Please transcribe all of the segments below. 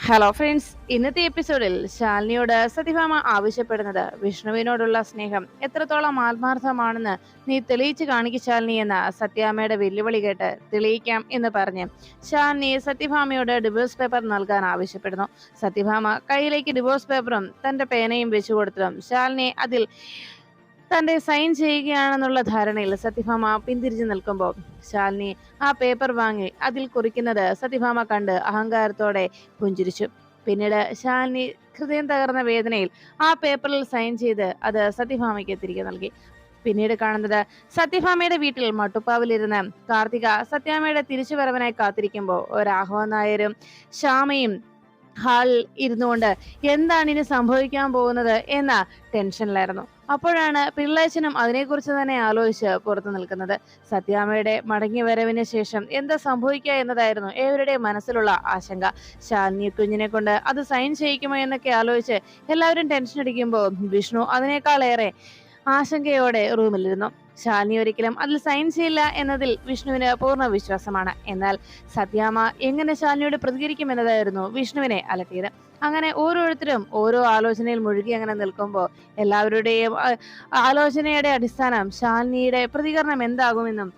Hello friends, ഇന്നത്തെ എപ്പിസോഡിൽ ശാലിനിയോട് സത്യഭാമ ആവശ്യപ്പെടുന്നത് വിഷ്ണുവിനോടുള്ള സ്നേഹം എത്രത്തോളം ആത്മാർത്ഥമാണെന്ന് നീ തെളിയിച്ചു കാണിക്ക് ശാലിനി എന്ന സത്യാമ്മയുടെ വെല്ലുവിളി കേട്ട് തെളിയിക്കാം എന്ന് പറഞ്ഞ് ശാലിനി സത്യഭാമയോട് ഡിവോഴ്സ് പേപ്പർ നൽകാൻ ആവശ്യപ്പെടുന്നു. സത്യഭാമ കയ്യിലേക്ക് ഡിവോഴ്സ് പേപ്പറും തന്റെ പേനയും വെച്ചു കൊടുത്തതും ശാലിനി അതിൽ തന്റെ സൈൻ ചെയ്യുകയാണെന്നുള്ള ധാരണയിൽ സത്യഭാമ പിന്തിരിഞ്ഞു നിൽക്കുമ്പോൾ ശാലിനി ആ പേപ്പർ വാങ്ങി അതിൽ കുറിക്കുന്നത് സത്യഭാമ കണ്ട് അഹങ്കാരത്തോടെ പുഞ്ചിരിച്ചു. പിന്നീട് ശാലിനി ഹൃദയം തകർന്ന വേദനയിൽ ആ പേപ്പറിൽ സൈൻ ചെയ്ത് അത് സത്യഭാമയ്ക്ക് തിരികെ നൽകി. പിന്നീട് കാണുന്നത് സത്യഭാമയുടെ വീട്ടിൽ മട്ടുപ്പാവിലിരുന്ന് കാർത്തിക സത്യാമ്മയുടെ തിരിച്ചുവരവനായി കാത്തിരിക്കുമ്പോൾ രാഘവൻ നായരും ശ്യാമയും ഹാളിൽ ഇരുന്നുകൊണ്ട് എന്താണ് ഇനി സംഭവിക്കാൻ പോകുന്നത് എന്ന ടെൻഷനിലായിരുന്നു. അപ്പോഴാണ് പിള്ളേച്ചനും അതിനെക്കുറിച്ച് തന്നെ ആലോചിച്ച് പുറത്തു നിൽക്കുന്നത്. സത്യാമ്മയുടെ മടങ്ങി വരവിന് ശേഷം എന്താ സംഭവിക്കുക എന്നതായിരുന്നു ഏവരുടെയും മനസ്സിലുള്ള ആശങ്ക. ശാലിനി കുഞ്ഞിനെ കൊണ്ട് അത് സൈൻ ചെയ്യിക്കുമോ എന്നൊക്കെ ആലോചിച്ച് എല്ലാവരും ടെൻഷൻ അടിക്കുമ്പോൾ വിഷ്ണു അതിനേക്കാളേറെ ആശങ്കയോടെ റൂമിലിരുന്നു. ശാലിനി ഒരിക്കലും അതിൽ സൈൻ ചെയ്യില്ല എന്നതിൽ വിഷ്ണുവിന് പൂർണ്ണ വിശ്വാസമാണ്. എന്നാൽ സത്യാമ്മ എങ്ങനെ ശാലിനിയോട് പ്രതികരിക്കും എന്നതായിരുന്നു വിഷ്ണുവിനെ അലട്ടിയത്. അങ്ങനെ ഓരോരുത്തരും ഓരോ ആലോചനയിൽ മുഴുകി അങ്ങനെ നിൽക്കുമ്പോൾ എല്ലാവരുടെയും ആലോചനയുടെ അടിസ്ഥാനം ശാലിനിയുടെ പ്രതികരണം എന്താകുമെന്നും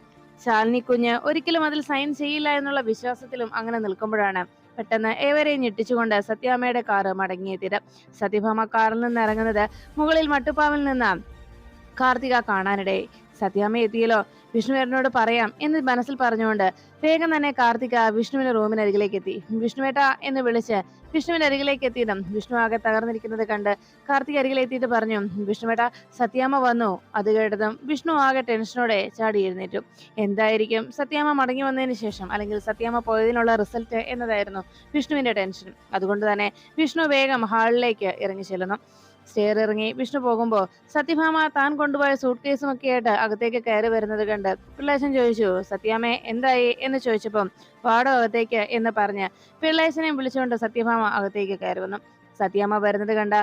ശാലിനി കുഞ്ഞ് ഒരിക്കലും അതിൽ സൈൻ ചെയ്യില്ല എന്നുള്ള വിശ്വാസത്തിലും അങ്ങനെ നിൽക്കുമ്പോഴാണ് പെട്ടെന്ന് ഏവരെയും ഞെട്ടിച്ചുകൊണ്ട് സത്യാമ്മയുടെ കാറ് മടങ്ങിയെത്തിയത്. സത്യഭാമ കാറിൽ നിന്ന് ഇറങ്ങുന്നത് മുകളിൽ മട്ടുപ്പാവിൽ നിന്ന് കാർത്തിക കാണാനിടയായി. സത്യാമ്മ എത്തിയല്ലോ, വിഷ്ണുവേട്ടനോട് പറയാം എന്ന് മനസ്സിൽ പറഞ്ഞുകൊണ്ട് വേഗം തന്നെ കാർത്തിക വിഷ്ണുവിന്റെ റൂമിനരികിലേക്ക് എത്തി. വിഷ്ണുവേട്ട എന്ന് വിളിച്ച് വിഷ്ണുവിന്റെ അരികിലേക്ക് എത്തിയതും വിഷ്ണു ആകെ തകർന്നിരിക്കുന്നത് കണ്ട് കാർത്തിക അരികിലെത്തിയിട്ട് പറഞ്ഞു, വിഷ്ണുവേട്ട സത്യാമ്മ വന്നു. അത് കേട്ടതും വിഷ്ണു ആകെ ടെൻഷനോടെ ചാടി എഴുന്നേറ്റു. എന്തായിരിക്കും സത്യാമ്മ മടങ്ങി വന്നതിന് ശേഷം അല്ലെങ്കിൽ സത്യാമ്മ പോയതിനുള്ള റിസൾട്ട് എന്നതായിരുന്നു വിഷ്ണുവിന്റെ ടെൻഷൻ. അതുകൊണ്ട് തന്നെ വിഷ്ണു വേഗം ഹാളിലേക്ക് ഇറങ്ങി ചെല്ലുന്നു. സ്റ്റെയർ ഇറങ്ങി വിഷ്ണു പോകുമ്പോൾ സത്യഭാമ താൻ കൊണ്ടുപോയ സൂട്ട് കേസും ഒക്കെ ആയിട്ട് അകത്തേക്ക് കയറി വരുന്നത് കണ്ട് പിള്ളേച്ചൻ ചോദിച്ചു, സത്യാമ്മേ എന്തായി എന്ന് ചോദിച്ചപ്പം പാടോ അകത്തേക്ക് എന്ന് പറഞ്ഞ് പിള്ളേച്ചനെ വിളിച്ചുകൊണ്ട് സത്യഭാമ അകത്തേക്ക് കയറി വന്നു. സത്യാമ്മ വരുന്നത് കണ്ട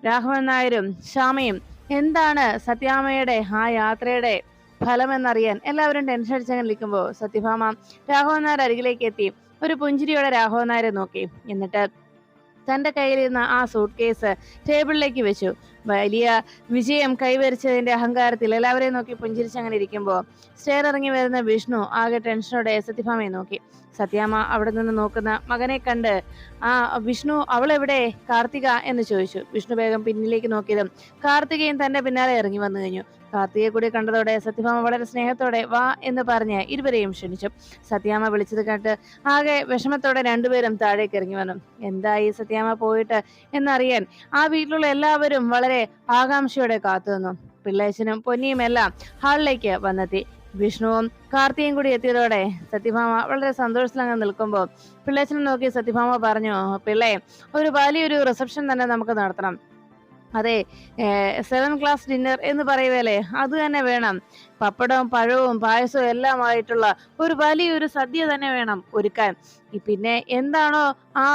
രാഘവൻ നായരും ശ്യാമയും എന്താണ് സത്യാമ്മയുടെ ആ യാത്രയുടെ ഫലമെന്നറിയാൻ എല്ലാവരും ടെൻഷൻ അടിച്ചങ്ങനെ നിൽക്കുമ്പോൾ സത്യഭാമ രാഘവൻ നായർ അരികിലേക്ക് എത്തി ഒരു പുഞ്ചിരിയോടെ രാഘവൻ നായരെ നോക്കി. എന്നിട്ട് തന്റെ കയ്യിലിരുന്ന ആ സൂട്ട് കേസ് ടേബിളിലേക്ക് വെച്ചു. വലിയ വിജയം കൈവരിച്ചതിന്റെ അഹങ്കാരത്തിൽ എല്ലാവരെയും നോക്കി പുഞ്ചിരിച്ചങ്ങനെ ഇരിക്കുമ്പോൾ സ്റ്റെയർ ഇറങ്ങി വരുന്ന വിഷ്ണു ആകെ ടെൻഷനോടെ സത്യഭാമയെ നോക്കി. സത്യാമ്മ അവിടെ നിന്ന് നോക്കുന്ന മകനെ കണ്ട് വിഷ്ണു അവളെവിടെ കാർത്തിക എന്ന് ചോദിച്ചു. വിഷ്ണു വേഗം പിന്നിലേക്ക് നോക്കിയതും കാർത്തികയും തന്റെ പിന്നാലെ ഇറങ്ങി വന്നു കഴിഞ്ഞു. കാർത്തികയെ കൂടി കണ്ടതോടെ സത്യഭാമ വളരെ സ്നേഹത്തോടെ വാ എന്ന് പറഞ്ഞ് ഇരുവരെയും ക്ഷണിച്ചു. സത്യാമ്മ വിളിച്ചത് കേട്ട് ആകെ വിഷമത്തോടെ രണ്ടുപേരും താഴേക്ക് ഇറങ്ങി വന്നു. എന്തായി സത്യാമ്മ പോയിട്ട് എന്നറിയാൻ ആ വീട്ടിലുള്ള എല്ലാവരും വളരെ ആകാംക്ഷയോടെ കാത്തുനിന്നു. പിള്ളേച്ചനും പൊന്നിയും എല്ലാം ഹാളിലേക്ക് വന്നെത്തി. വിഷ്ണുവും കാർത്തിയും കൂടി എത്തിയതോടെ സത്യഭാമ വളരെ സന്തോഷത്തിലങ്ങ് നിൽക്കുമ്പോൾ പിള്ളേച്ചനെ നോക്കി സത്യഭാമ പറഞ്ഞു, പിള്ളേ ഒരു വലിയൊരു റിസപ്ഷൻ തന്നെ നമുക്ക് നടത്തണം. അതെ, 7 ക്ലാസ് ഡിന്നർ എന്ന് പറയുവല്ലേ, അത് തന്നെ വേണം. പപ്പടവും പഴവും പായസവും എല്ലാമായിട്ടുള്ള ഒരു വലിയൊരു സദ്യ തന്നെ വേണം ഒരുക്കാൻ. പിന്നെ എന്താണോ ആ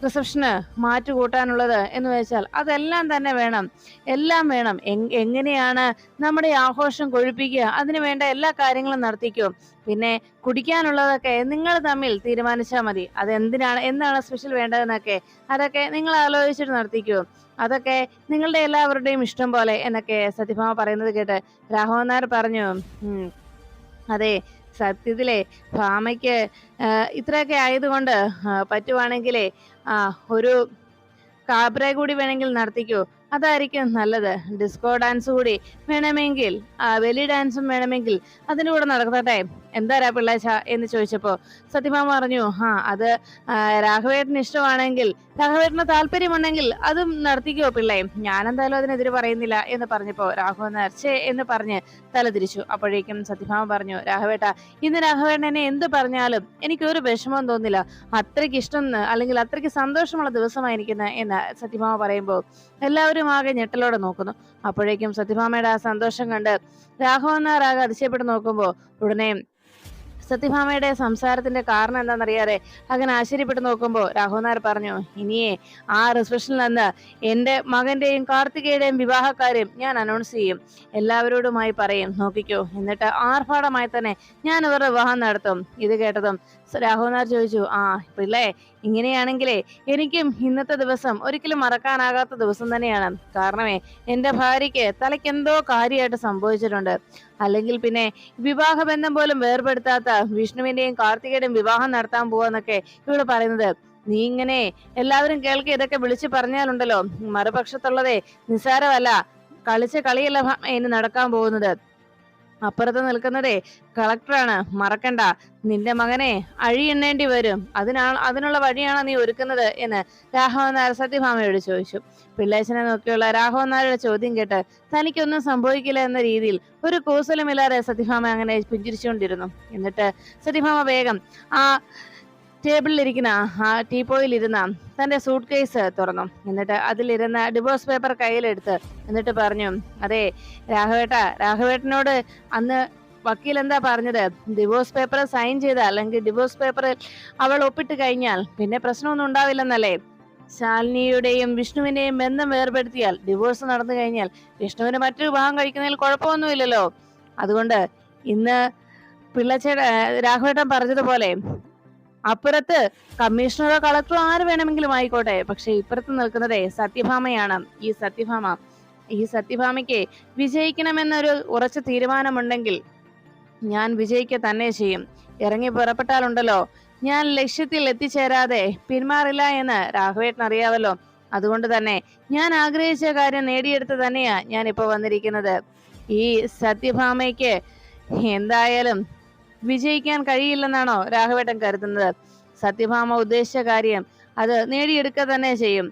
റിസപ്ഷന് മാറ്റുകൂട്ടാനുള്ളത് എന്ന് വെച്ചാൽ അതെല്ലാം തന്നെ വേണം, എല്ലാം വേണം. എങ്ങനെയാണ് നമ്മുടെ ആഘോഷം കൊഴുപ്പിക്കുക, അതിനു വേണ്ട എല്ലാ കാര്യങ്ങളും നടത്തിക്കോ. പിന്നെ കുടിക്കാനുള്ളതൊക്കെ നിങ്ങൾ തമ്മിൽ തീരുമാനിച്ചാൽ മതി. എന്താണ് സ്പെഷ്യൽ വേണ്ടതെന്നൊക്കെ അതൊക്കെ നിങ്ങൾ ആലോചിച്ചിട്ട് നടത്തിക്കോ. അതൊക്കെ നിങ്ങളുടെ എല്ലാവരുടെയും ഇഷ്ടം പോലെ എന്നൊക്കെ സത്യഭാമ പറയുന്നത് കേട്ട് രാഘവൻ നായർ പറഞ്ഞു, അതെ സത്യത്തിലെ ഭാമയ്ക്ക് ഇത്രയൊക്കെ ആയതുകൊണ്ട് പറ്റുവാണെങ്കിലേ ഒരു കാബ്ര കൂടി വേണമെങ്കിൽ നടത്തിക്കോ, അതായിരിക്കും നല്ലത്. ഡിസ്കോ ഡാൻസ് കൂടി വേണമെങ്കിൽ വെലി ഡാൻസും വേണമെങ്കിൽ അതിൻ്റെ കൂടെ നടക്കട്ടെ. എന്താ പിള്ളേച്ച എന്ന് ചോദിച്ചപ്പോ സത്യഭാമ പറഞ്ഞു, അത് രാഘവേട്ടന് ഇഷ്ടമാണെങ്കിൽ, രാഘവേട്ടന് താല്പര്യമുണ്ടെങ്കിൽ അതും നടത്തിക്കോ പിള്ളേ, ഞാനെന്തായാലും അതിനെതിരെ പറയുന്നില്ല എന്ന് പറഞ്ഞപ്പോ രാഘവൻ നേർച്ചേ എന്ന് പറഞ്ഞ് തലതിരിച്ചു. അപ്പോഴേക്കും സത്യഭാമ പറഞ്ഞു, രാഘവേട്ട ഇന്ന് രാഘവേട്ടൻ എന്നെ എന്ത് പറഞ്ഞാലും എനിക്കൊരു വിഷമവും തോന്നില്ല. അത്രയ്ക്ക് ഇഷ്ടം അല്ലെങ്കിൽ അത്രയ്ക്ക് സന്തോഷമുള്ള ദിവസമായിരിക്കുന്ന എന്ന് സത്യഭാമ പറയുമ്പോൾ എല്ലാവരും ആകെ ഞെട്ടലോടെ നോക്കുന്നു. അപ്പോഴേക്കും സത്യഭാമയുടെ ആ സന്തോഷം കണ്ട് രാഘവൻ നായർ ആകെ അതിശയപ്പെട്ട് നോക്കുമ്പോൾ ഉടനെ സത്യഭാമയുടെ സംസാരത്തിന്റെ കാരണം എന്താണെന്നറിയാതെ അങ്ങനെ ആശ്ചര്യപ്പെട്ട് നോക്കുമ്പോൾ രാഘവൻ നായർ പറഞ്ഞു, ഇനിയേ ആ റിസപ്ഷനിൽ നിന്ന് എന്റെ മകന്റെയും കാർത്തികയുടെയും വിവാഹക്കാര്യം ഞാൻ അനൗൺസ് ചെയ്യും, എല്ലാവരോടുമായി പറയും, നോക്കിക്കോ. എന്നിട്ട് ആർഭാടമായി തന്നെ ഞാൻ ഇവരുടെ വിവാഹം നടത്തും. ഇത് കേട്ടതും രാഘവൻ നായർ ചോദിച്ചു, പിള്ളേ ഇങ്ങനെയാണെങ്കിലേ എനിക്കും ഇന്നത്തെ ദിവസം ഒരിക്കലും മറക്കാനാകാത്ത ദിവസം തന്നെയാണ്. കാരണമേ എന്റെ ഭാര്യയ്ക്ക് തലയ്ക്ക് എന്തോ കാര്യമായിട്ട് സംഭവിച്ചിട്ടുണ്ട്. അല്ലെങ്കിൽ പിന്നെ വിവാഹബന്ധം പോലും വേർപെടുത്താത്ത വിഷ്ണുവിന്റെയും കാർത്തികയുടെയും വിവാഹം നടത്താൻ പോവാന്നൊക്കെ ഇവിടെ പറയുന്നത്. നീ ഇങ്ങനെ എല്ലാവരും കേൾക്കെ ഇതൊക്കെ വിളിച്ചു പറഞ്ഞാലുണ്ടല്ലോ, മറുപക്ഷത്തുള്ളതേ നിസ്സാരമല്ല. കളിച്ച കളിയല്ല ഇനി നടക്കാൻ പോകുന്നത്. അപ്പുറത്ത് നിൽക്കുന്നതേ കളക്ടറാണ്, മറക്കണ്ട. നിന്റെ മകനെ അഴിയെണ്ണേണ്ടി വരും. അതിനുള്ള വഴിയാണോ നീ ഒരുക്കുന്നത് എന്ന് രാഘവൻ നായർ സത്യഭാമയോട് ചോദിച്ചു. പിള്ളേച്ചനെ നോക്കിയുള്ള രാഘവൻ നായരുടെ ചോദ്യം കേട്ട് തനിക്കൊന്നും സംഭവിക്കില്ല എന്ന രീതിയിൽ ഒരു കൂസലുമില്ലാതെ സത്യഭാമ അങ്ങനെ പുഞ്ചിരിച്ചുകൊണ്ടിരുന്നു. എന്നിട്ട് സത്യഭാമ വേഗം ആ ടേബിളിലിരിക്കുന്ന ആ ടീപ്പോയിലിരുന്ന തന്റെ സൂട്ട് കേസ് തുറന്നു. എന്നിട്ട് അതിലിരുന്ന ഡിവോഴ്സ് പേപ്പർ കയ്യിലെടുത്ത് എന്നിട്ട് പറഞ്ഞു, അതെ രാഘവേട്ടനോട് അന്ന് വക്കീൽ എന്താ പറഞ്ഞത്? ഡിവോഴ്സ് പേപ്പർ സൈൻ ചെയ്ത അല്ലെങ്കിൽ ഡിവോഴ്സ് പേപ്പറിൽ അവൾ ഒപ്പിട്ട് കഴിഞ്ഞാൽ പിന്നെ പ്രശ്നമൊന്നും ഉണ്ടാവില്ലെന്നല്ലേ? ശാലിനിയുടെയും വിഷ്ണുവിന്റെയും ബന്ധം വേർപെടുത്തിയാൽ, ഡിവോഴ്സ് നടന്നു കഴിഞ്ഞാൽ വിഷ്ണുവിന് മറ്റൊരു വിവാഹം കഴിക്കുന്നതിൽ കുഴപ്പമൊന്നുമില്ലല്ലോ. അതുകൊണ്ട് ഇന്ന് രാഘവേട്ടൻ പറഞ്ഞതുപോലെ അപ്പുറത്ത് കമ്മീഷണറോ കളക്ടറോ ആര് വേണമെങ്കിലും ആയിക്കോട്ടെ, പക്ഷെ ഇപ്പുറത്ത് നിൽക്കുന്നതേ സത്യഭാമയാണ്. ഈ സത്യഭാമയ്ക്ക് വിജയിക്കണമെന്നൊരു ഉറച്ച തീരുമാനമുണ്ടെങ്കിൽ ഞാൻ വിജയിക്കുക തന്നെ ചെയ്യും. ഇറങ്ങി പുറപ്പെട്ടാലുണ്ടല്ലോ, ഞാൻ ലക്ഷ്യത്തിൽ എത്തിച്ചേരാതെ പിന്മാറില്ല എന്ന് രാഘവേട്ടൻ അറിയാവല്ലോ. അതുകൊണ്ട് തന്നെ ഞാൻ ആഗ്രഹിച്ച കാര്യം നേടിയെടുത്ത് തന്നെയാ ഞാൻ ഇപ്പൊ വന്നിരിക്കുന്നത്. ഈ സത്യഭാമയ്ക്ക് എന്തായാലും വിജയിക്കാൻ കഴിയില്ലെന്നാണോ രാഘവേട്ടൻ കരുതുന്നത്? സത്യഭാമ ഉദ്ദേശിച്ച കാര്യം അത് നേടിയെടുക്കുക തന്നെ ചെയ്യും.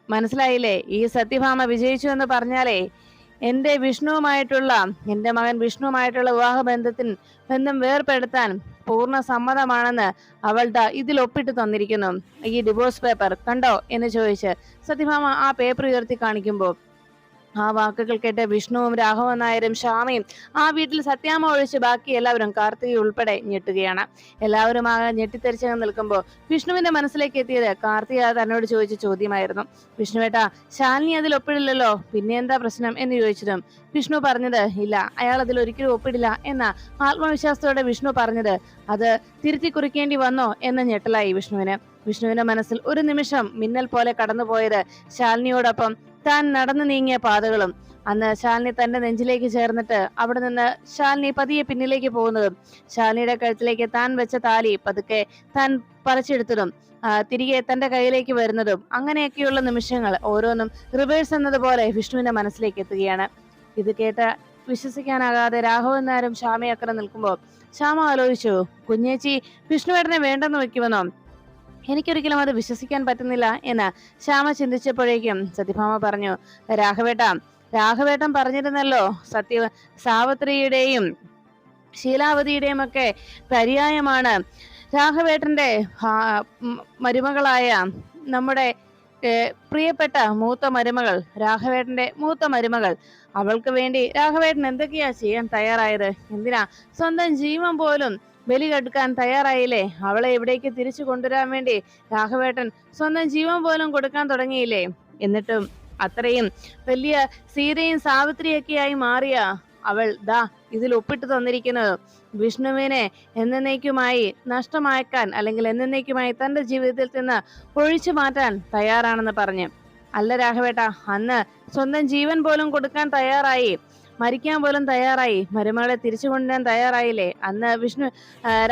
മനസ്സിലായില്ലേ? ഈ സത്യഭാമ വിജയിച്ചു എന്ന് പറഞ്ഞാലേ എന്റെ മകൻ വിഷ്ണുവുമായിട്ടുള്ള ബന്ധം വേർപെടുത്താൻ പൂർണ്ണ സമ്മതമാണെന്ന് അവളുടെ ഇതിൽ ഒപ്പിട്ട് തന്നിരിക്കുന്നു. ഈ ഡിവോഴ്സ് പേപ്പർ കണ്ടോ എന്ന് ചോദിച്ച് സത്യഭാമ ആ പേപ്പർ ഉയർത്തി കാണിക്കുമ്പോൾ ആ വാക്കുകൾ കേട്ട് വിഷ്ണുവും രാഘവൻ നായരും ശ്യാമയും ആ വീട്ടിൽ സത്യാമ്മ ഒഴിച്ച് ബാക്കി എല്ലാവരും കാർത്തിക ഉൾപ്പെടെ ഞെട്ടുകയാണ്. എല്ലാവരും ആകെ ഞെട്ടിത്തെറിച്ച് നിൽക്കുമ്പോൾ വിഷ്ണുവിന്റെ മനസ്സിലേക്ക് എത്തിയത് കാർത്തിക തന്നോട് ചോദിച്ച ചോദ്യമായിരുന്നു. വിഷ്ണുവേട്ടാ, ശാലിനി അതിൽ ഒപ്പിടില്ലല്ലോ, പിന്നെ എന്താ പ്രശ്നം എന്ന് ചോദിച്ചതും വിഷ്ണു പറഞ്ഞത് ഇല്ല, അയാൾ അതിൽ ഒരിക്കലും ഒപ്പിടില്ല എന്ന ആത്മവിശ്വാസത്തോടെ വിഷ്ണു പറഞ്ഞത് അത് തിരുത്തി കുറിക്കേണ്ടി വന്നോ എന്ന ഞെട്ടലായി വിഷ്ണുവിന്റെ മനസ്സിൽ ഒരു നിമിഷം മിന്നൽ പോലെ കടന്നുപോയത് ശാലിനിയോടൊപ്പം താൻ നടന്നു നീങ്ങിയ പാതകളും, അന്ന് ശാലിനി തന്റെ നെഞ്ചിലേക്ക് ചേർന്നിട്ട് അവിടെ നിന്ന് ശാലിനി പതിയെ പിന്നിലേക്ക് പോകുന്നതും, ശാലിനിയുടെ കഴുത്തിലേക്ക് താൻ വെച്ച താലി പതുക്കെ താൻ പറിച്ചെടുത്തതും തിരികെ തന്റെ കയ്യിലേക്ക് വരുന്നതും, അങ്ങനെയൊക്കെയുള്ള നിമിഷങ്ങൾ ഓരോന്നും റിവേഴ്സ് എന്നതുപോലെ വിഷ്ണുവിന്റെ മനസ്സിലേക്ക് എത്തുകയാണ്. ഇത് കേട്ട് വിശ്വസിക്കാനാകാതെ രാഘവൻ നായരും ശ്യാമയക്കറെ നിൽക്കുമ്പോൾ ശ്യാമ ആലോചിച്ചു, കുഞ്ഞേച്ചി വിഷ്ണുവേട്ടനെ വേണ്ടെന്ന് വെക്കുമെന്നോ? എനിക്കൊരിക്കലും അത് വിശ്വസിക്കാൻ പറ്റുന്നില്ല എന്ന് ശ്യാമ ചിന്തിച്ചപ്പോഴേക്കും സത്യഭാമ പറഞ്ഞു, രാഘവേട്ടൻ പറഞ്ഞിരുന്നല്ലോ, സാവിത്രിയുടെയും ശീലാവതിയുടെയും ഒക്കെ പര്യായമാണ് രാഘവേട്ടന്റെ മരുമകളായ നമ്മുടെ പ്രിയപ്പെട്ട രാഘവേട്ടന്റെ മൂത്ത മരുമകൾ. അവൾക്ക് വേണ്ടി രാഘവേട്ടൻ എന്തൊക്കെയാ ചെയ്യാൻ തയ്യാറായത്? എന്തിനാ സ്വന്തം ജീവൻ പോലും ബലി കെടുക്കാൻ തയ്യാറായില്ലേ? അവളെ ഇവിടേക്ക് തിരിച്ചു കൊണ്ടുവരാൻ വേണ്ടി രാഘവേട്ടൻ സ്വന്തം ജീവൻ പോലും കൊടുക്കാൻ തുടങ്ങിയില്ലേ? എന്നിട്ടും അത്രയും വലിയ സീതയും സാവിത്രിയൊക്കെയായി മാറിയ അവൾ ഇതിൽ ഒപ്പിട്ട് തന്നിരിക്കുന്നത് വിഷ്ണുവിനെ എന്നേക്കുമായി നഷ്ടമാക്കാൻ അല്ലെങ്കിൽ എന്നേക്കുമായി തന്റെ ജീവിതത്തിൽ നിന്ന് ഒഴിച്ചു മാറ്റാൻ തയ്യാറാണെന്ന് പറഞ്ഞ്. അല്ല രാഘവേട്ട, അന്ന് സ്വന്തം ജീവൻ പോലും കൊടുക്കാൻ തയ്യാറായി, മരിക്കാൻ പോലും തയ്യാറായി, മരുമകളെ തിരിച്ചു കൊണ്ടുവരാൻ തയ്യാറായില്ലേ? അന്ന്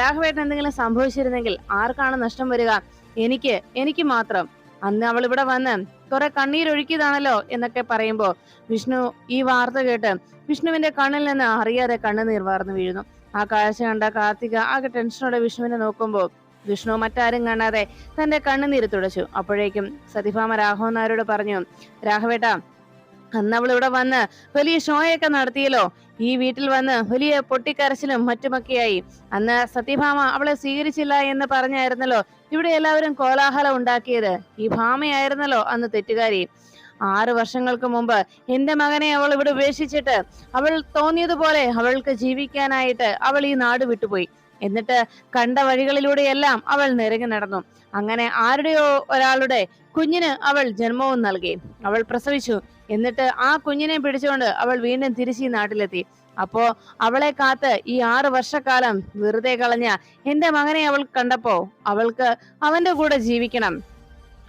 രാഘവേട്ടൻ എന്തെങ്കിലും സംഭവിച്ചിരുന്നെങ്കിൽ ആർക്കാണ് നഷ്ടം വരിക? എനിക്ക് മാത്രം. അന്ന് അവൾ ഇവിടെ വന്ന് കുറെ കണ്ണീരൊഴുക്കിയതാണല്ലോ എന്നൊക്കെ പറയുമ്പോ വിഷ്ണു ഈ വാർത്ത കേട്ട് വിഷ്ണുവിന്റെ കണ്ണിൽ നിന്ന് അറിയാതെ കണ്ണുനീർ വാർന്നു വീഴുന്നു. ആ കാഴ്ച കണ്ട കാർത്തിക ആകെ ടെൻഷനോടെ വിഷ്ണുവിനെ നോക്കുമ്പോൾ വിഷ്ണു മറ്റാരും കാണാതെ തന്റെ കണ്ണുനീര് തുടച്ചു. അപ്പോഴേക്കും സത്യഭാമ രാഘവൻ നായരോട് പറഞ്ഞു, രാഘവേട്ട, അന്ന് അവൾ ഇവിടെ വന്ന് വലിയ ഷോയൊക്കെ നടത്തിയല്ലോ, ഈ വീട്ടിൽ വന്ന് വലിയ പൊട്ടിക്കരച്ചിലും മറ്റുമൊക്കെയായി. അന്ന് സത്യഭാമ അവളെ സ്വീകരിച്ചില്ല എന്ന് പറഞ്ഞായിരുന്നല്ലോ ഇവിടെ എല്ലാവരും കോലാഹലം ഉണ്ടാക്കിയത്. ഈ ഭാമയായിരുന്നല്ലോ അന്ന് തെറ്റുകാരി. 6 വർഷങ്ങൾക്ക് മുമ്പ് എന്റെ മകനെ അവൾ ഇവിടെ ഉപേക്ഷിച്ചിട്ട് അവൾ തോന്നിയതുപോലെ അവൾക്ക് ജീവിക്കാനായിട്ട് അവൾ ഈ നാട് വിട്ടുപോയി. എന്നിട്ട് കണ്ട വഴികളിലൂടെയെല്ലാം അവൾ നിരങ്ങി നടന്നു. അങ്ങനെ ആരുടെയോ ഒരാളുടെ കുഞ്ഞിന് അവൾ ജന്മവും നൽകി. അവൾ പ്രസവിച്ചു. എന്നിട്ട് ആ കുഞ്ഞിനെ പിടിച്ചുകൊണ്ട് അവൾ വീണ്ടും തിരിച്ച് ഈ നാട്ടിലെത്തി. അപ്പോ അവളെ കാത്ത് ഈ 6 വർഷക്കാലം വെറുതെ കളഞ്ഞ എന്റെ മകനെ അവൾ കണ്ടപ്പോ അവൾക്ക് അവന്റെ കൂടെ ജീവിക്കണം.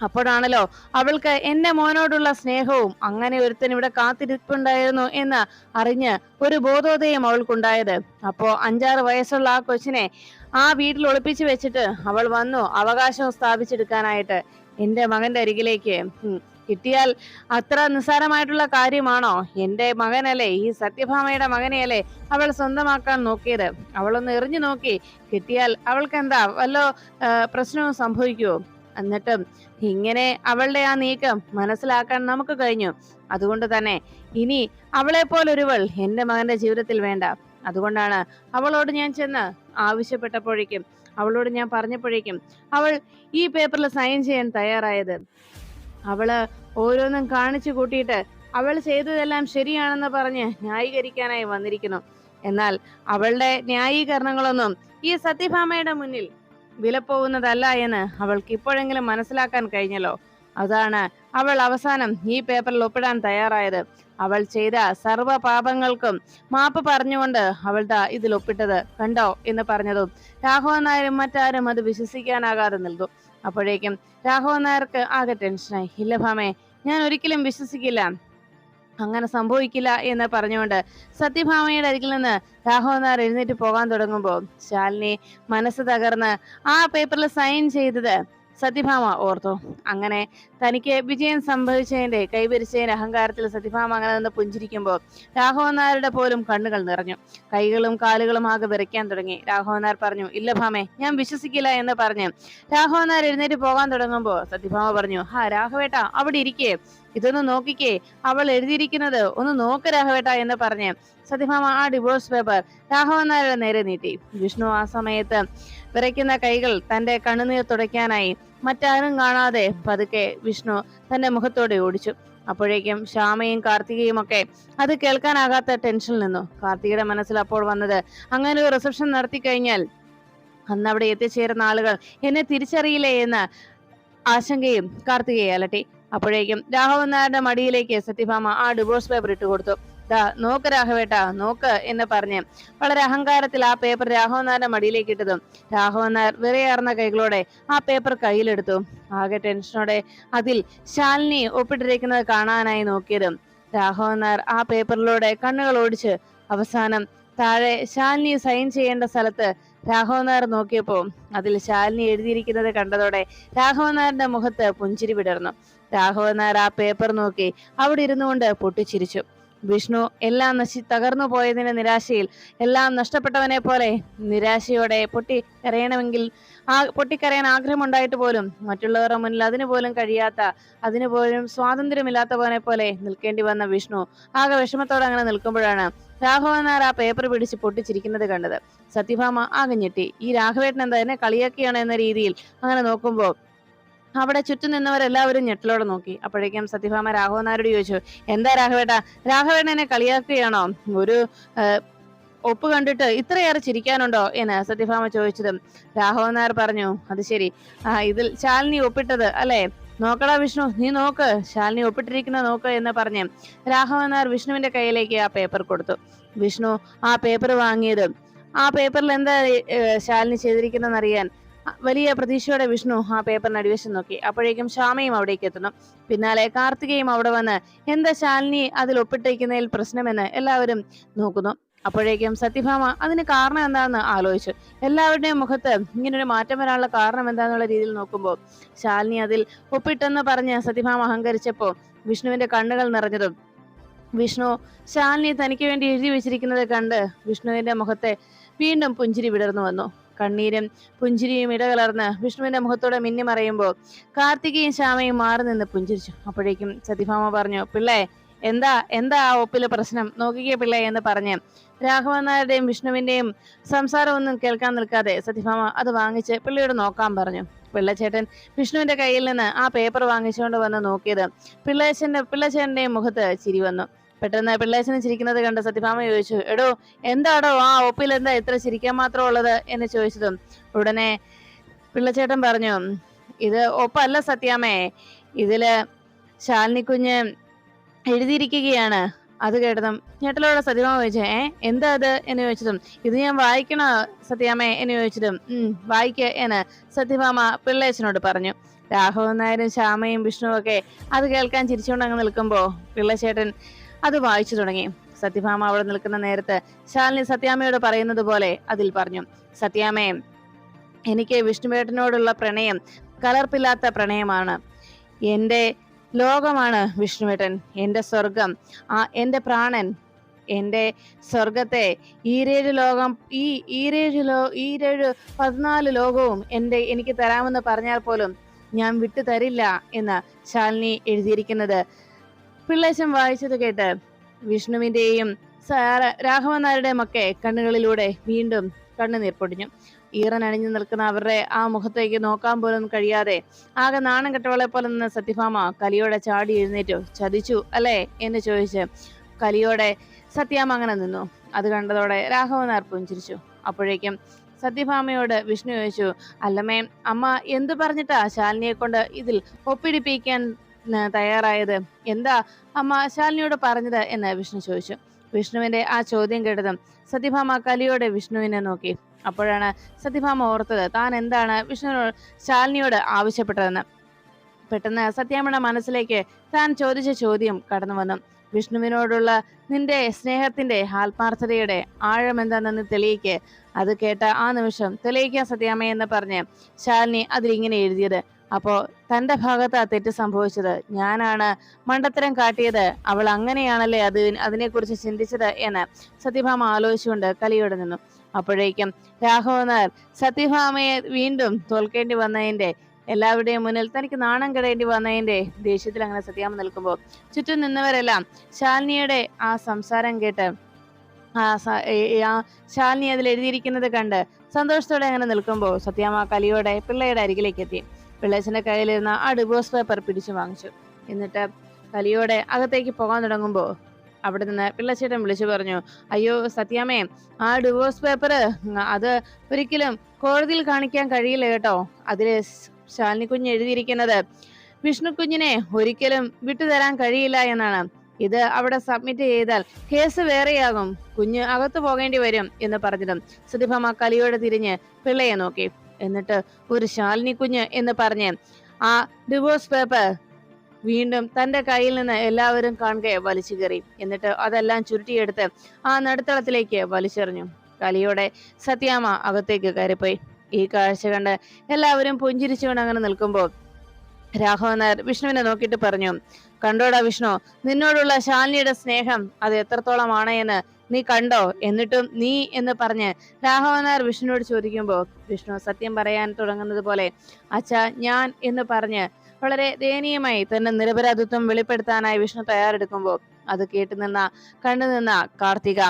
അപ്പോഴാണല്ലോ അവൾക്ക് എന്റെ മോനോടുള്ള സ്നേഹവും അങ്ങനെ ഒരുത്തൻ ഇവിടെ കാത്തിരിപ്പുണ്ടായിരുന്നു എന്ന് അറിഞ്ഞ് ഒരു ബോധോദയം അവൾക്കുണ്ടായത്. അപ്പോ 5-6 വയസ്സുള്ള ആ കൊച്ചിനെ ആ വീട്ടിൽ ഒളിപ്പിച്ചു വെച്ചിട്ട് അവൾ വന്നു അവകാശം സ്ഥാപിച്ചെടുക്കാനായിട്ട് എന്റെ മകന്റെ അരികിലേക്ക്. കിട്ടിയാൽ അത്ര നിസ്സാരമായിട്ടുള്ള കാര്യമാണോ? എന്റെ മകനല്ലേ, ഈ സത്യഭാമയുടെ മകനെയല്ലേ അവൾ സ്വന്തമാക്കാൻ നോക്കിയത്. അവളൊന്ന് എറിഞ്ഞു നോക്കി, കിട്ടിയാൽ അവൾക്ക് എന്താ വല്ല പ്രശ്നവും സംഭവിക്കുവോ? എന്നിട്ടും ഇങ്ങനെ അവളുടെ ആ നീക്കം മനസ്സിലാക്കാൻ നമുക്ക് കഴിഞ്ഞു. അതുകൊണ്ട് തന്നെ ഇനി അവളെ പോലൊരുവൾ എന്റെ മകന്റെ ജീവിതത്തിൽ വേണ്ട. അതുകൊണ്ടാണ് അവളോട് ഞാൻ ചെന്ന് ആവശ്യപ്പെട്ടപ്പോഴേക്കും, അവളോട് ഞാൻ പറഞ്ഞപ്പോഴേക്കും അവൾ ഈ പേപ്പറിൽ സൈൻ ചെയ്യാൻ തയ്യാറായത്. അവള് ഓരോന്നും കാണിച്ചു കൂട്ടിയിട്ട് അവൾ ചെയ്തതെല്ലാം ശരിയാണെന്ന് പറഞ്ഞ് ന്യായീകരിക്കാനായി വന്നിരിക്കുന്നു. എന്നാൽ അവളുടെ ന്യായീകരണങ്ങളൊന്നും ഈ സത്യഭാമയുടെ മുന്നിൽ വിലപ്പോകുന്നതല്ല എന്ന് അവൾക്ക് ഇപ്പോഴെങ്കിലും മനസ്സിലാക്കാൻ കഴിഞ്ഞല്ലോ. അതാണ് അവൾ അവസാനം ഈ പേപ്പറിൽ ഒപ്പിടാൻ തയ്യാറായത്. അവൾ ചെയ്ത സർവ്വ പാപങ്ങൾക്കും മാപ്പ് പറഞ്ഞുകൊണ്ട് അവൾ ഇതിൽ ഒപ്പിട്ടത് കണ്ടോ എന്ന് പറഞ്ഞതും രാഘവൻ നായരും മറ്റാരും അത് വിശ്വസിക്കാനാകാതെ നിൽക്കും. അപ്പോഴേക്കും രാഘവൻ നായർക്ക് ആകെ ടെൻഷനായി. ഇല്ല ഭാമേ, ഞാൻ ഒരിക്കലും വിശ്വസിക്കില്ല, അങ്ങനെ സംഭവിക്കില്ല എന്ന് പറഞ്ഞുകൊണ്ട് സത്യഭാമയുടെ അരികിൽ നിന്ന് രാഘവൻ നായർ എഴുന്നേറ്റ് പോകാൻ തുടങ്ങുമ്പോൾ ശാലിനി മനസ്സ് തകർന്ന് ആ പേപ്പറിൽ സൈൻ ചെയ്തത് സത്യഭാമ ഓർത്തു. അങ്ങനെ തനിക്ക് വിജയം സംഭവിച്ചതിന്റെ കൈവരിച്ചതിന്റെ അഹങ്കാരത്തിൽ സത്യഭാമ അങ്ങനെ നിന്ന് പുഞ്ചിരിക്കുമ്പോൾ രാഘവൻ നായരുടെ പോലും കണ്ണുകൾ നിറഞ്ഞു. കൈകളും കാലുകളും ആകെ വിറയ്ക്കാൻ തുടങ്ങി. രാഘവൻ നായർ പറഞ്ഞു, ഇല്ല ഭാമേ, ഞാൻ വിശ്വസിക്കില്ല എന്ന് പറഞ്ഞ് രാഘവൻ നായർ എഴുന്നേറ്റ് പോകാൻ തുടങ്ങുമ്പോൾ സത്യഭാമ പറഞ്ഞു, രാഘവേട്ട അവിടെ ഇരിക്കേ, ഇതൊന്ന് നോക്കിക്കേ, അവൾ എഴുതിയിരിക്കുന്നത് ഒന്ന് നോക്ക് രാഘവേട്ട എന്ന് പറഞ്ഞ് സത്യഭാമ ആ ഡിവോഴ്സ് പേപ്പർ രാഘവൻ നായരുടെ നേരെ നീട്ടി. വിഷ്ണു ആ സമയത്ത് വിറയ്ക്കുന്ന കൈകൾ തന്റെ കണ്ണുനീർ തുടയ്ക്കാനായി മറ്റാരും കാണാതെ പതുക്കെ വിഷ്ണു തന്റെ മുഖത്തോടെ ഓടിച്ചു. അപ്പോഴേക്കും ശ്യാമയും കാർത്തികയും ഒക്കെ അത് കേൾക്കാനാകാത്ത ടെൻഷനിൽ നിന്നു. കാർത്തികയുടെ മനസ്സിൽ അപ്പോൾ വന്നത്, അങ്ങനെ ഒരു റിസപ്ഷൻ നടത്തി കഴിഞ്ഞാൽ അന്ന് അവിടെ എത്തിച്ചേരുന്ന ആളുകൾ എന്നെ തിരിച്ചറിയില്ലേ എന്ന ആശങ്കയും കാർത്തികയെ അലട്ടി. അപ്പോഴേക്കും രാഘവൻ നായരുടെ മടിയിലേക്ക് സത്യഭാമ ആ ഡിവോഴ്സ് പേപ്പർ ഇട്ട് കൊടുത്തു. നോക്ക് രാഘവേട്ട, നോക്ക് എന്ന് പറഞ്ഞ് വളരെ അഹങ്കാരത്തിൽ ആ പേപ്പർ രാഘവൻ നായരുടെ മടിയിലേക്ക് ഇട്ടതും രാഘവൻ നായർ വിറയാർന്ന കൈകളോടെ ആ പേപ്പർ കയ്യിലെടുത്തു. ആകെ ടെൻഷനോടെ അതിൽ ശാലിനി ഒപ്പിട്ടിരിക്കുന്നത് കാണാനായി നോക്കിയതും രാഘവൻ നായർ ആ പേപ്പറിലൂടെ കണ്ണുകൾ ഓടിച്ച് അവസാനം താഴെ ശാലിനി സൈൻ ചെയ്യേണ്ട സ്ഥലത്ത് രാഘവൻ നായർ നോക്കിയപ്പോ അതിൽ ശാലിനി എഴുതിയിരിക്കുന്നത് കണ്ടതോടെ രാഘവൻ നായരുടെ മുഖത്ത് പുഞ്ചിരി വിടർന്നു. രാഘവൻ നായർ ആ പേപ്പർ നോക്കി അവിടെ ഇരുന്നുകൊണ്ട് പൊട്ടിച്ചിരിച്ചു. വിഷ്ണു എല്ലാം തകർന്നു പോയതിന്റെ നിരാശയിൽ, എല്ലാം നഷ്ടപ്പെട്ടവനെ പോലെ നിരാശയോടെ പൊട്ടിക്കരയാൻ ആഗ്രഹമുണ്ടായിട്ട് പോലും മറ്റുള്ളവരുടെ മുന്നിൽ അതിനുപോലും കഴിയാത്ത, അതിനുപോലും സ്വാതന്ത്ര്യമില്ലാത്തവനെ പോലെ നിൽക്കേണ്ടി വന്ന വിഷ്ണു ആകെ വിഷമത്തോടെ അങ്ങനെ നിൽക്കുമ്പോഴാണ് രാഘവൻ നായർ ആ പേപ്പർ പിടിച്ച് പൊട്ടിച്ചിരിക്കുന്നത് കണ്ടത്. സത്യഭാമ ആകെ ഞെട്ടി. ഈ രാഘവേട്ടൻ എന്താ എന്നെ കളിയാക്കിയാണ് എന്ന രീതിയിൽ അങ്ങനെ നോക്കുമ്പോൾ അവിടെ ചുറ്റും നിന്നവരെല്ലാവരും ഞെട്ടലോടെ നോക്കി. അപ്പോഴേക്കും സത്യഭാമ രാഘവൻ നായരോട് ചോദിച്ചു, എന്താ രാഘവേട്ട, രാഘവേട്ടൻ എന്നെ കളിയാക്കുകയാണോ? ഒരു ഒപ്പ് കണ്ടിട്ട് ഇത്രയേറെ ചിരിക്കാനുണ്ടോ എന്ന് സത്യഭാമ ചോദിച്ചതും രാഘവൻ നായർ പറഞ്ഞു, അത് ശരി, ഇതിൽ ശാലിനി ഒപ്പിട്ടത് അല്ലെ, നോക്കടാ വിഷ്ണു, നീ നോക്ക്, ശാലിനി ഒപ്പിട്ടിരിക്കുന്ന നോക്ക് എന്ന് പറഞ്ഞ് രാഘവൻ നായർ വിഷ്ണുവിന്റെ കയ്യിലേക്ക് ആ പേപ്പർ കൊടുത്തു. വിഷ്ണു ആ പേപ്പർ വാങ്ങിയതും ആ പേപ്പറിൽ എന്താ ശാലിനി ചെയ്തിരിക്കുന്നതെന്നറിയാൻ വലിയ പ്രതീക്ഷയോടെ വിഷ്ണു ആ പേപ്പറിന് അടിവശം നോക്കി. അപ്പോഴേക്കും ശ്യാമയും അവിടേക്ക് എത്തുന്നു. പിന്നാലെ കാർത്തികയും അവിടെ വന്ന് എന്താ ശാലിനി അതിൽ ഒപ്പിട്ടിരിക്കുന്നതിൽ പ്രശ്നമെന്ന് എല്ലാവരും നോക്കുന്നു. അപ്പോഴേക്കും സത്യഭാമ അതിന് കാരണം എന്താണെന്ന് ആലോചിച്ചു. എല്ലാവരുടെയും മുഖത്ത് ഇങ്ങനൊരു മാറ്റം വരാനുള്ള കാരണം എന്താന്നുള്ള രീതിയിൽ നോക്കുമ്പോൾ ശാലിനി അതിൽ ഒപ്പിട്ടെന്ന് പറഞ്ഞ് സത്യഭാമ അഹങ്കരിച്ചപ്പോ വിഷ്ണുവിന്റെ കണ്ണുകൾ നിറഞ്ഞതും വിഷ്ണു ശാലിനി തനിക്ക് വേണ്ടി എഴുതി വെച്ചിരിക്കുന്നത് കണ്ട് വിഷ്ണുവിന്റെ മുഖത്തെ വീണ്ടും പുഞ്ചിരി വിടർന്നു വന്നു. കണ്ണീരും പുഞ്ചിരിയും ഇടകലർന്ന് വിഷ്ണുവിന്റെ മുഖത്തോടെ മിന്നിമറയുമ്പോൾ കാർത്തികയും ശ്യാമയും മാറി നിന്ന് പുഞ്ചിരിച്ചു. അപ്പോഴേക്കും സത്യഭാമ പറഞ്ഞു, പിള്ളേ എന്താ ആ ഒപ്പിലെ പ്രശ്നം, നോക്കിക്കേ പിള്ളേ എന്ന് പറഞ്ഞ് രാഘവൻ നായരുടെയും വിഷ്ണുവിന്റെയും സംസാരമൊന്നും കേൾക്കാൻ നിൽക്കാതെ സത്യഭാമ അത് വാങ്ങിച്ച് പിള്ളയോട് നോക്കാൻ പറഞ്ഞു. പിള്ളച്ചേട്ടൻ വിഷ്ണുവിന്റെ കയ്യിൽ നിന്ന് ആ പേപ്പർ വാങ്ങിച്ചുകൊണ്ട് വന്ന് നോക്കിയത് പിള്ളച്ചേട്ടന്റെയും മുഖത്ത് ചിരി വന്നു. പെട്ടെന്ന് പിള്ളേച്ചനെ ചിരിക്കുന്നത് കണ്ട് സത്യഭാമ ചോദിച്ചു, എടോ എന്താടോ ആ ഒപ്പിൽ എന്താ ഇത്ര ചിരിക്കാൻ മാത്രം ഉള്ളത് എന്ന് ചോദിച്ചതും ഉടനെ പിള്ളച്ചേട്ടൻ പറഞ്ഞു, ഇത് ഒപ്പല്ല സത്യാമ്മേ, ഇതില് ശാലിനി കുഞ്ഞ് എഴുതിയിരിക്കുകയാണ്. അത് കേട്ടതും ഞെട്ടലോടെ സത്യഭാമ ചോദിച്ചു, എന്താ അത് എന്ന് ചോദിച്ചതും, ഇത് ഞാൻ വായിക്കണോ സത്യാമ്മേ എന്ന് ചോദിച്ചതും, വായിക്ക എന്ന് സത്യഭാമ പിള്ളേച്ചനോട് പറഞ്ഞു. രാഘവൻ നായരും ശ്യാമയും വിഷ്ണുവും ഒക്കെ അത് കേൾക്കാൻ ചിരിച്ചുകൊണ്ട് അങ്ങ് നിൽക്കുമ്പോ പിള്ളച്ചേട്ടൻ അത് വായിച്ചു തുടങ്ങി. സത്യഭാമ അവിടെ നിൽക്കുന്ന നേരത്ത് ശാലിനി സത്യാമ്മയോട് പറയുന്നത് പോലെ അതിൽ പറഞ്ഞു, സത്യാമ്മേ, എനിക്ക് വിഷ്ണുവേട്ടനോടുള്ള പ്രണയം കലർപ്പില്ലാത്ത പ്രണയമാണ്. എന്റെ ലോകമാണ് വിഷ്ണുവേട്ടൻ, എന്റെ സ്വർഗം, എന്റെ പ്രാണൻ. എന്റെ സ്വർഗത്തെ ഈരേഴ് ലോകം, ഈരേഴ് 14 ലോകവും എനിക്ക് തരാമെന്ന് പറഞ്ഞാൽ പോലും ഞാൻ വിട്ടു തരില്ല എന്ന് ശാലിനി എഴുതിയിരിക്കുന്നത് പിള്ളേശൻ വായിച്ചത് കേട്ട് വിഷ്ണുവിന്റെയും രാഘവൻ നായരുടെയും ഒക്കെ കണ്ണുകളിലൂടെ വീണ്ടും കണ്ണുനീർ പൊടിഞ്ഞു. ഈറനണിഞ്ഞു നിൽക്കുന്ന അവരുടെ ആ മുഖത്തേക്ക് നോക്കാൻ പോലും കഴിയാതെ ആകെ നാണം കെട്ടവളെ പോലെ നിന്ന് സത്യഭാമ കലിയോടെ ചാടി എഴുന്നേറ്റു. ചതിച്ചു അല്ലേ എന്ന് ചോദിച്ച് കലിയോടെ സത്യാമ്മ അങ്ങനെ നിന്നു. അത് കണ്ടതോടെ രാഘവൻ നായർ പുഞ്ചിരിച്ചു. അപ്പോഴേക്കും സത്യഭാമയോട് വിഷ്ണു ചോദിച്ചു, അല്ലമ്മേ, അമ്മ എന്തു പറഞ്ഞിട്ടാ ശാലിനിയെ കൊണ്ട് ഇതിൽ ഒപ്പിടിപ്പിക്കാൻ തയ്യാറായത്? എന്താ അമ്മ ശാലിനിയോട് പറഞ്ഞത് എന്ന് വിഷ്ണു ചോദിച്ചു. വിഷ്ണുവിന്റെ ആ ചോദ്യം കേട്ടതും സത്യഭാമ കലിയോടെ വിഷ്ണുവിനെ നോക്കി. അപ്പോഴാണ് സത്യഭാമ ഓർത്തത് താൻ എന്താണ് ശാലിനിയോട് ആവശ്യപ്പെട്ടതെന്ന്. പെട്ടെന്ന് സത്യാമ്മയുടെ മനസ്സിലേക്ക് താൻ ചോദിച്ച ചോദ്യം കടന്നു വന്നു. വിഷ്ണുവിനോടുള്ള നിന്റെ സ്നേഹത്തിന്റെ ആത്മാർത്ഥതയുടെ ആഴം എന്താണെന്ന് തെളിയിക്ക്. അത് കേട്ട ആ നിമിഷം തെളിയിക്കാൻ സത്യാമ്മ എന്ന് പറഞ്ഞ് ശാലിനി അതിലിങ്ങനെ എഴുതിയത്. അപ്പോ തന്റെ ഭാഗത്ത് ആ തെറ്റ് സംഭവിച്ചത് ഞാനാണ്, മണ്ടത്തരം കാട്ടിയത് അവൾ അങ്ങനെയാണല്ലേ അതിനെക്കുറിച്ച് ചിന്തിച്ചത് എന്ന് സത്യഭാമ ആലോചിച്ചുകൊണ്ട് കലിയോടെ നിന്നു. അപ്പോഴേക്കും രാഘവൻ നായർ സത്യഭാമയെ വീണ്ടും തോൽക്കേണ്ടി വന്നതിന്റെ, എല്ലാവരുടെയും മുന്നിൽ തനിക്ക് നാണം കെടേണ്ടി വന്നതിന്റെ ദേഷ്യത്തിൽ അങ്ങനെ സത്യാമ്മ നിൽക്കുമ്പോൾ ചുറ്റും നിന്നവരെല്ലാം ശാലിനിയുടെ ആ സംസാരം കേട്ട് ശാലിനി അതിൽ എഴുതിയിരിക്കുന്നത് കണ്ട് സന്തോഷത്തോടെ അങ്ങനെ നിൽക്കുമ്പോൾ സത്യാമ്മ കലിയോടെ പിള്ളയുടെ അരികിലേക്ക് എത്തി. പിള്ളേച്ചന്റെ കയ്യിലിരുന്ന ആ ഡിവോഴ്സ് പേപ്പർ പിടിച്ചു വാങ്ങിച്ചു. എന്നിട്ട് കലിയോടെ അകത്തേക്ക് പോകാൻ തുടങ്ങുമ്പോൾ അവിടെ നിന്ന് പിള്ളച്ചേട്ടൻ വിളിച്ചു പറഞ്ഞു, അയ്യോ സത്യാമ്മേ, ആ ഡിവോഴ്സ് പേപ്പർ അത് ഒരിക്കലും കോടതിയിൽ കാണിക്കാൻ കഴിയില്ല കേട്ടോ. അതില് ശാലിനി കുഞ്ഞ് എഴുതിയിരിക്കുന്നത് വിഷ്ണു കുഞ്ഞിനെ ഒരിക്കലും വിട്ടുതരാൻ കഴിയില്ല എന്നാണ്. ഇത് അവിടെ സബ്മിറ്റ് ചെയ്താൽ കേസ് വേറെയാകും, കുഞ്ഞ് അകത്തു പോകേണ്ടി വരും എന്ന് പറഞ്ഞതും സത്യഭാമ കലിയോടെ തിരിഞ്ഞ് പിള്ളയെ നോക്കി. എന്നിട്ട് ഒരു ശാലിനി കുഞ്ഞ് എന്ന് പറഞ്ഞ് ആ ഡിവോഴ്സ് പേപ്പർ വീണ്ടും തന്റെ കയ്യിൽ നിന്ന് എല്ലാവരും കാണുക വലിച്ചു കയറി. എന്നിട്ട് അതെല്ലാം ചുരുട്ടിയെടുത്ത് ആ നടുത്തളത്തിലേക്ക് വലിച്ചെറിഞ്ഞു. കലിയോടെ സത്യാമ്മ അകത്തേക്ക് കയറിപ്പോയി. ഈ കാഴ്ച കണ്ട് എല്ലാവരും പുഞ്ചിരിച്ചുകൊണ്ട് അങ്ങനെ നിൽക്കുമ്പോൾ രാഘവൻ നായർ വിഷ്ണുവിനെ നോക്കിയിട്ട് പറഞ്ഞു, കണ്ടോടാ വിഷ്ണു, നിന്നോടുള്ള ശാലിനിയുടെ സ്നേഹം അത് എത്രത്തോളമാണ് എന്ന് നീ കണ്ടോ? എന്നിട്ടും നീ എന്ന് പറഞ്ഞ് രാഘവൻ നായർ വിഷ്ണുവിനോട് ചോദിക്കുമ്പോൾ വിഷ്ണു സത്യം പറയാൻ തുടങ്ങുന്നത് പോലെ അച്ഛാ ഞാൻ എന്ന് പറഞ്ഞ് വളരെ ദയനീയമായി തന്നെ നിരപരാധിത്വം വെളിപ്പെടുത്താനായി വിഷ്ണു തയ്യാറെടുക്കുമ്പോൾ അത് കണ്ടുനിന്ന കാർത്തിക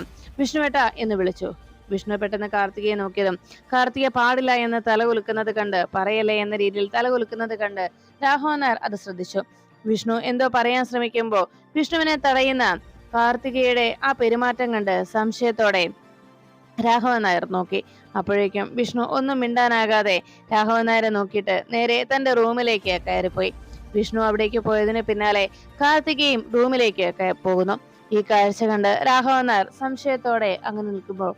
വിഷ്ണുവേട്ട എന്ന് വിളിച്ചു. വിഷ്ണു പെട്ടെന്ന് കാർത്തികയെ നോക്കിയതും കാർത്തിക പാടില്ല എന്ന് തലകുലുക്കുന്നത് കണ്ട്, പറയല്ലേ എന്ന രീതിയിൽ തലകുലുക്കുന്നത് കണ്ട് രാഘവൻ നായർ അത് ശ്രദ്ധിച്ചു. വിഷ്ണു എന്തോ പറയാൻ ശ്രമിക്കുമ്പോ വിഷ്ണുവിനെ തടയുന്ന കാർത്തികയുടെ ആ പെരുമാറ്റം കണ്ട് സംശയത്തോടെ രാഘവൻ നായർ നോക്കി. അപ്പോഴേക്കും വിഷ്ണു ഒന്നും മിണ്ടാനാകാതെ രാഘവൻ നായരെ നോക്കിയിട്ട് നേരെ തന്റെ റൂമിലേക്ക് കയറിപ്പോയി. വിഷ്ണു അവിടേക്ക് പോയതിന് പിന്നാലെ കാർത്തികയും റൂമിലേക്ക് പോകുന്നു. ഈ കാഴ്ച കണ്ട് രാഘവൻ നായർ സംശയത്തോടെ അങ്ങനെ നിൽക്കുമ്പോൾ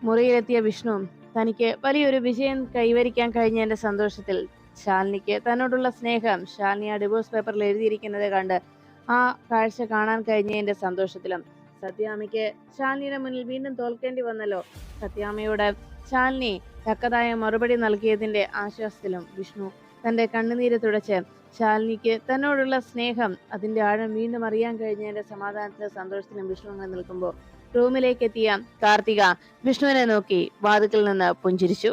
മുറിയിലെത്തിയ വിഷ്ണു തനിക്ക് വലിയൊരു വിജയം കൈവരിക്കാൻ കഴിഞ്ഞതിന്റെ സന്തോഷത്തിൽ ശാലിനിക്ക് തന്നോടുള്ള സ്നേഹം ശാലിനി ആ ഡിവോഴ്സ് പേപ്പറിൽ എഴുതിയിരിക്കുന്നത് കണ്ട് ആ കാഴ്ച കാണാൻ കഴിഞ്ഞതിന്റെ സന്തോഷത്തിലും സത്യാമ്മയ്ക്ക് ശാലിനിയുടെ മുന്നിൽ വീണ്ടും തോൽക്കേണ്ടി വന്നല്ലോ, സത്യാമ്മയോട് ശാലിനി തക്കതായ മറുപടി നൽകിയതിന്റെ ആശ്വാസത്തിലും വിഷ്ണു തന്റെ കണ്ണുനീര് തുടച്ച് ശാലിനിക്ക് തന്നോടുള്ള സ്നേഹം അതിന്റെ ആഴം വീണ്ടും അറിയാൻ കഴിഞ്ഞതിന്റെ സമാധാനത്തിലും സന്തോഷത്തിലും വിഷ്ണു അങ്ങനെ നിൽക്കുമ്പോൾ റൂമിലേക്ക് എത്തിയ കാർത്തിക വിഷ്ണുവിനെ നോക്കി വാതിക്കൽ നിന്ന് പുഞ്ചിരിച്ചു.